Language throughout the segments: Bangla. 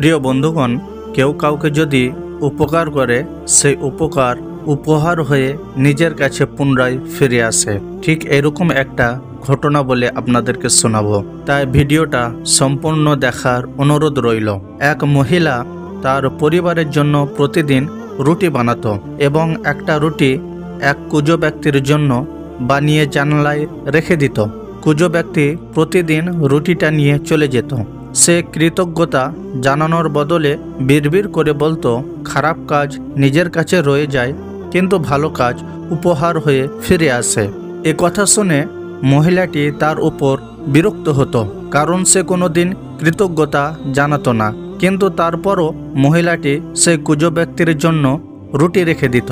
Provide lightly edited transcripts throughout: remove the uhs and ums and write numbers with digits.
প্রিয় বন্ধুগণ, কেউ কাউকে যদি উপকার করে সেই উপকার উপহার হয়ে নিজের কাছে পুনরায় ফিরে আসে। ঠিক এরকম একটা ঘটনা বলে আপনাদেরকে শোনাবো, তাই ভিডিওটা সম্পূর্ণ দেখার অনুরোধ রইল। এক মহিলা তার পরিবারের জন্য প্রতিদিন রুটি বানাতো এবং একটা রুটি এক কুজো ব্যক্তির জন্য বানিয়ে জানালায় রেখে দিত। কুজো ব্যক্তি প্রতিদিন রুটিটা নিয়ে চলে যেত। সে কৃতজ্ঞতা জানানোর বদলে বিড়বিড় করে বলতো, খারাপ কাজ নিজের কাছে রয়ে যায় কিন্তু ভালো কাজ উপহার হয়ে ফিরে আসে। এ কথা শুনে মহিলাটি তার উপর বিরক্ত হতো, কারণ সে কোনোদিন কৃতজ্ঞতা জানাতো না। কিন্তু তারপরও মহিলাটি সেই কুজো ব্যক্তির জন্য রুটি রেখে দিত,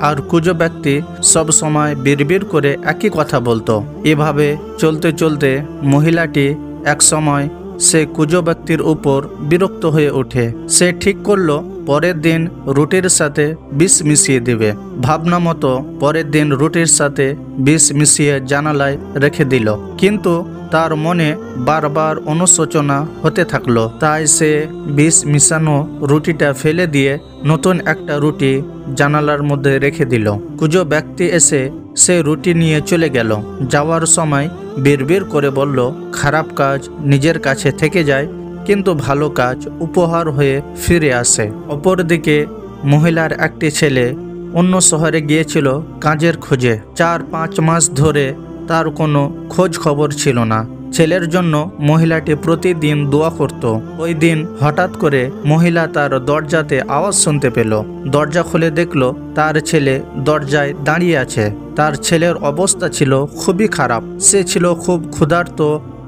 আর কুজো ব্যক্তি সব সময় বিড়বিড় করে একই কথা বলতো। এভাবে চলতে চলতে মহিলাটি এক সময় সে কুজো ব্যক্তির উপর বিরক্ত হয়ে ওঠে। সে ঠিক করলো পরের দিন রুটির সাথে বিষ মিশিয়ে দেবে। ভাবনা মতো পরের দিন রুটির সাথে বিষ মিশিয়ে জানালায় রেখে দিল, কিন্তু তার মনে বারবার অনুশোচনা হতে থাকলো। তাই সে বিষ মিশানো রুটিটা ফেলে দিয়ে নতুন একটা রুটি জানালার মধ্যে রেখে দিল। কুজো ব্যক্তি এসে সে রুটি নিয়ে চলে গেল। যাওয়ার সময় বিড়বিড় করে বলল, খারাপ কাজ নিজের কাছে থেকে যায় কিন্তু ভালো কাজ উপহার হয়ে ফিরে আসে। অপরদিকে মহিলার একটি ছেলে অন্য শহরে গিয়েছিল কাজের খোঁজে। 4-5 মাস ধরে তার কোনো খোঁজ খবর ছিল না। ছেলের জন্য মহিলাটি প্রতিদিন দোয়া করত। ওই দিন হঠাৎ করে মহিলা তার দরজাতে আওয়াজ শুনতে পেল। দরজা খুলে দেখল তার ছেলে দরজায় দাঁড়িয়ে আছে। তার ছেলের অবস্থা ছিল খুবই খারাপ। সে ছিল খুব ক্ষুধার্ত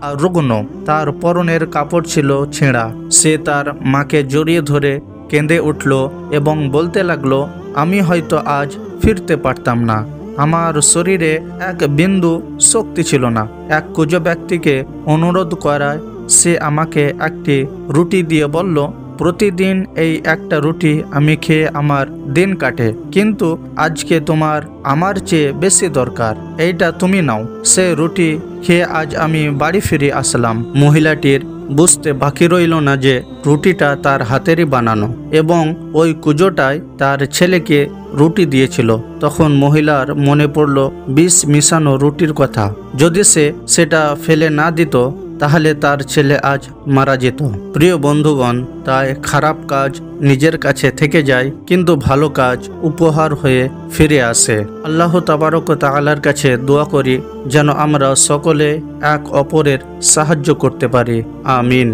আর রুগ্ন। তার পরনের কাপড় ছিল ছেঁড়া। সে তার মাকে জড়িয়ে ধরে কেঁদে উঠল এবং বলতে লাগলো, আমি হয়তো আজ ফিরতে পারতাম না। আমার শরীরে এক বিন্দু শক্তি ছিল না। এক কুজো ব্যক্তিকে অনুরোধ করায় সে আমাকে একটি রুটি দিয়ে বলল, প্রতিদিন এই একটা রুটি আমি খেয়ে আমার দিন কাটে, কিন্তু আজকে তোমার আমার চেয়ে বেশি দরকার, এইটা তুমি নাও। সে রুটি খেয়ে আজ আমি বাড়ি ফিরে আসলাম। মহিলাটির বুঝতে বাকি রইল না যে রুটিটা তার হাতেরই বানানো এবং ওই কুজোটায় তার ছেলেকে রুটি দিয়েছিল। তখন মহিলার মনে পড়ল বিষ মিশানো রুটির কথা। যদি সে সেটা ফেলে না দিত তাহলে তার ছেলে আজ মারা যেত। প্রিয় বন্ধুগণ, তাই খারাপ কাজ নিজের কাছে থেকে যায় কিন্তু ভালো কাজ উপহার হয়ে ফিরে আসে। আল্লাহ তাবারক ওয়া তাআলার কাছে দোয়া করি যেন আমরা সকলে এক অপরের সাহায্য করতে পারি। আমিন।